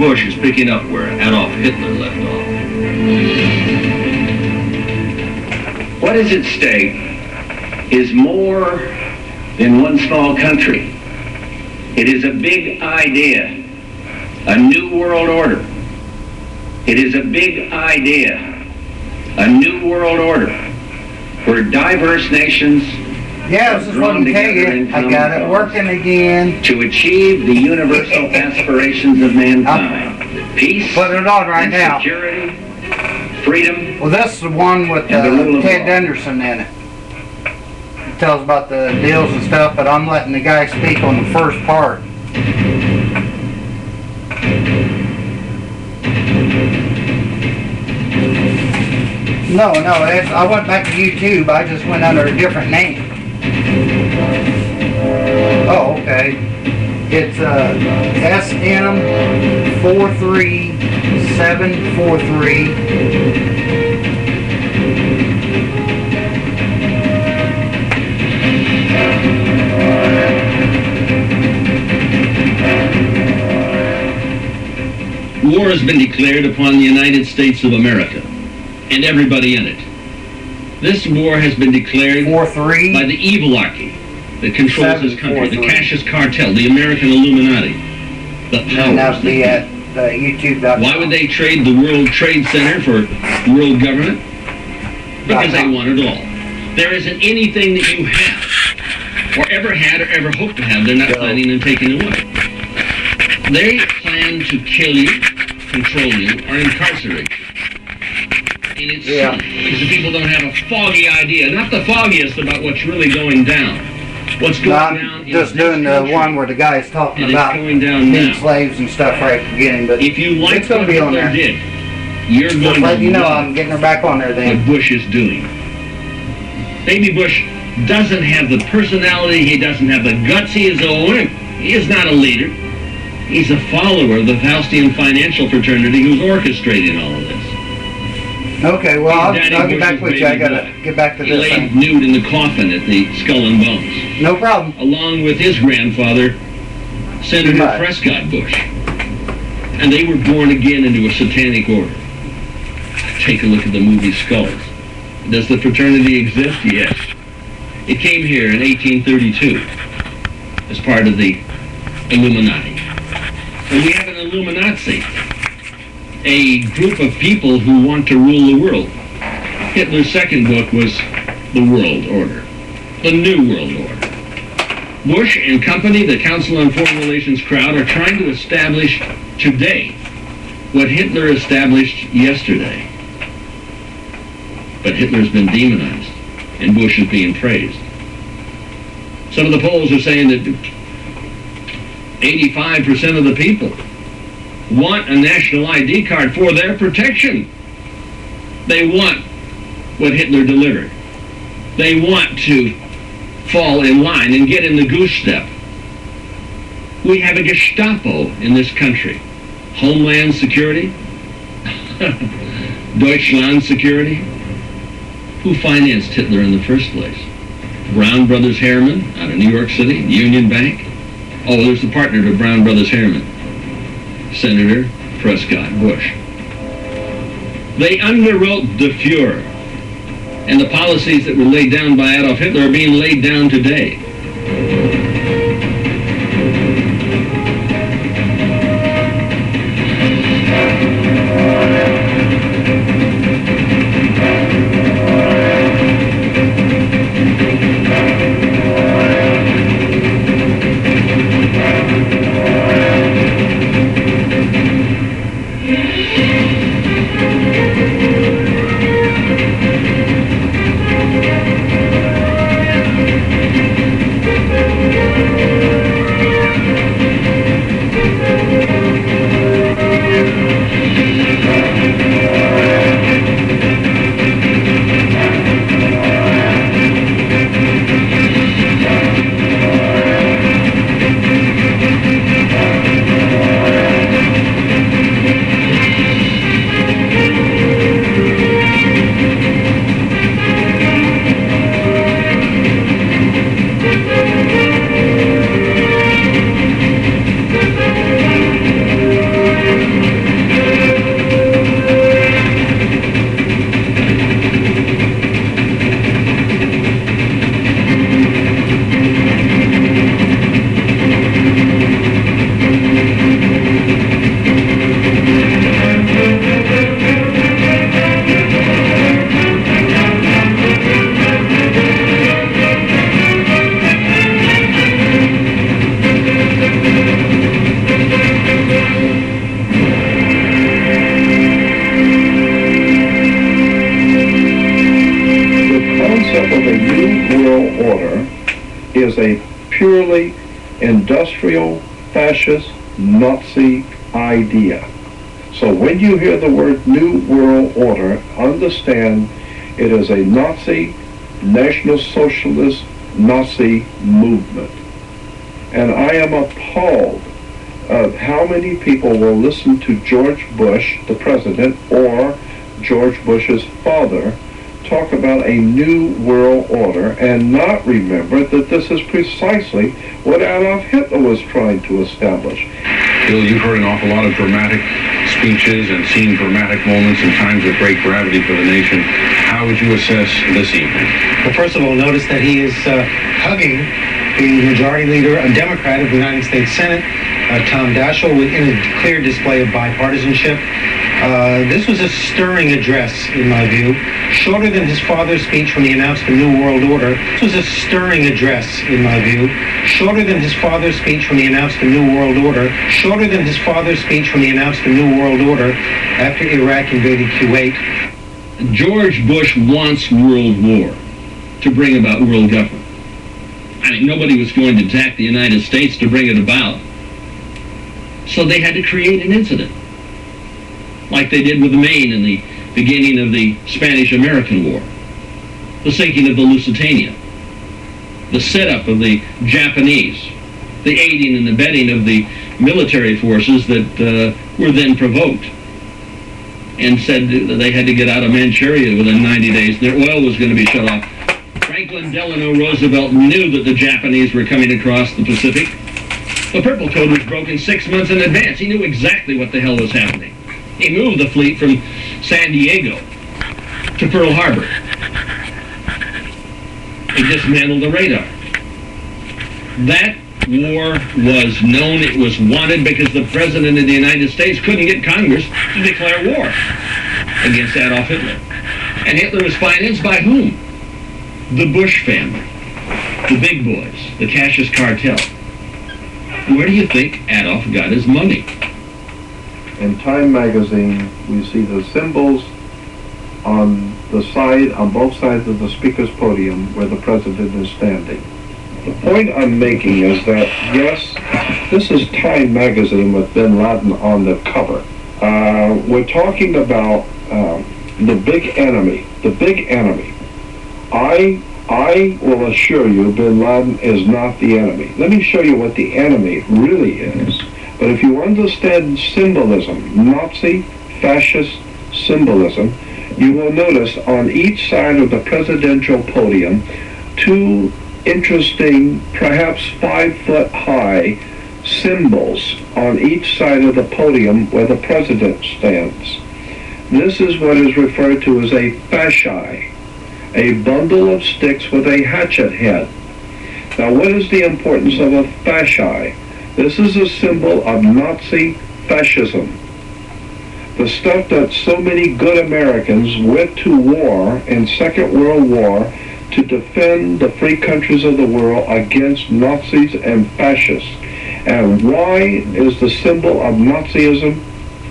Bush is picking up where Adolf Hitler left off. What is at stake is more than one small country. It is a big idea, a new world order. It is a big idea, a new world order, where diverse nations Yeah, this is what I'm telling you. I got it working again. to achieve the universal aspirations of mankind. Peace, Putting it on right now. security, freedom. Well, this is the one with And the rule of Ted law. Anderson in it. It tells about the deals and stuff, but I'm letting the guy speak on the first part. No, I went back to YouTube. I just went under a different name. Oh, okay. It's sm43743. War has been declared upon the United States of America and everybody in it. This war has been declared 4-3 by the evilarchy that controls this country, the 7-4-3. Cassius Cartel, the American Illuminati, the And that'll powers. be at YouTube.com. Why would they trade the World Trade Center for world government? Because they want it all. There isn't anything that you have, or ever had, or ever hope to have, they're not planning on taking away. They plan to kill you, control you, or incarcerate you. And it's silly, because the people don't have a foggy idea, not the foggiest about what's really going down. What's going down I'm in just this doing the country, one where the guy's talking and it's about going down being now. slaves and stuff right at the beginning, but If you like it's going what to be on Hitler there. did, you're Just going letting to you know love I'm getting her back on there what then. Bush is doing. Baby Bush doesn't have the personality, he doesn't have the guts, he is not a leader. He's a follower of the Faustian financial fraternity who's orchestrating all of this. Okay, well, I'll Daddy get back Bush's with you. I baby gotta boy. get back to He this laid thing. nude in the coffin at the Skull and Bones, No problem. along with his grandfather, Senator Right. Prescott Bush. And they were born again into a satanic order. Take a look at the movie Skulls. Does the fraternity exist? Yes. It came here in 1832 as part of the Illuminati. And we have an Illuminati, a group of people who want to rule the world. Hitler's second book was The World Order, the New World Order. Bush and company, the Council on Foreign Relations crowd, are trying to establish today what Hitler established yesterday. But Hitler's been demonized, and Bush is being praised. Some of the polls are saying that 85% of the people want a national ID card for their protection. They want what Hitler delivered. They want to fall in line and get in the goose step. We have a Gestapo in this country. Homeland Security, Deutschland Security. Who financed Hitler in the first place? Brown Brothers Harriman out of New York City, Union Bank. Oh, there's the partner to Brown Brothers Harriman, Senator Prescott Bush. They underwrote the Fuhrer, and the policies that were laid down by Adolf Hitler are being laid down today. the New World Order is a purely industrial, fascist, Nazi idea. So when you hear the word New World Order, understand it is a Nazi, National Socialist, Nazi movement. And I am appalled of how many people will listen to George Bush, the president, or George Bush's father, talk about a new world order and not remember that this is precisely what Adolf Hitler was trying to establish. Bill, you've heard an awful lot of dramatic speeches and seen dramatic moments and times of great gravity for the nation. How would you assess this evening? Well, first of all, notice that he is hugging the majority leader, a Democrat of the United States Senate, Tom Daschle, in a clear display of bipartisanship. This was a stirring address, in my view, shorter than his father's speech when he announced the New World Order. This was a stirring address, in my view, shorter than his father's speech when he announced the New World Order, shorter than his father's speech when he announced the New World Order after Iraq invaded Kuwait. George Bush wants world war to bring about world government. I mean, nobody was going to attack the United States to bring it about. So they had to create an incident, like they did with Maine in the beginning of the Spanish-American War, the sinking of the Lusitania, the setup of the Japanese, the aiding and abetting of the military forces that were then provoked, and said that they had to get out of Manchuria within 90 days. Their oil was going to be shut off. Franklin Delano Roosevelt knew that the Japanese were coming across the Pacific. The Purple Code was broken 6 months in advance. He knew exactly what the hell was happening. He moved the fleet from San Diego to Pearl Harbor. He dismantled the radar. That war was known, it was wanted, because the President of the United States couldn't get Congress to declare war against Adolf Hitler. And Hitler was financed by whom? The Bush family, the big boys, the Cassius cartel. Where do you think Adolf got his money? In Time magazine, we see the symbols on the side, on both sides of the speaker's podium where the president is standing. The point I'm making is that, yes, this is Time magazine with bin Laden on the cover. We're talking about the big enemy. The big enemy. I will assure you bin Laden is not the enemy. Let me show you what the enemy really is. But if you understand symbolism, Nazi, fascist symbolism, you will notice on each side of the presidential podium two interesting, perhaps 5-foot-high symbols on each side of the podium where the president stands. This is what is referred to as a fasci, a bundle of sticks with a hatchet head. Now, what is the importance of a fasci? This is a symbol of Nazi fascism. The stuff that so many good Americans went to war in Second World War to defend the free countries of the world against Nazis and fascists. And why is the symbol of Nazism,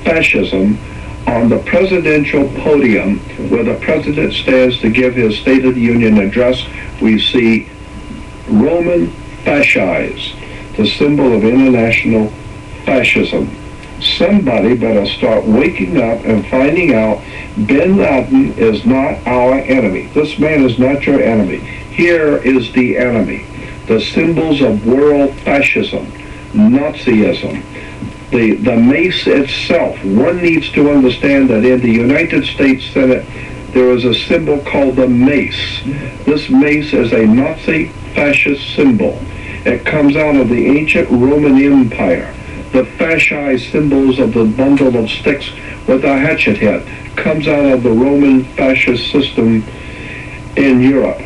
fascism, on the presidential podium where the president stands to give his State of the Union address? We see Roman fasces, the symbol of international fascism. Somebody better start waking up and finding out bin Laden is not our enemy. This man is not your enemy. Here is the enemy. The symbols of world fascism, Nazism, the mace itself. One needs to understand that in the United States Senate there is a symbol called the mace. This mace is a Nazi fascist symbol. It comes out of the ancient Roman Empire. The fasci symbols of the bundle of sticks with a hatchet head comes out of the Roman fascist system in Europe.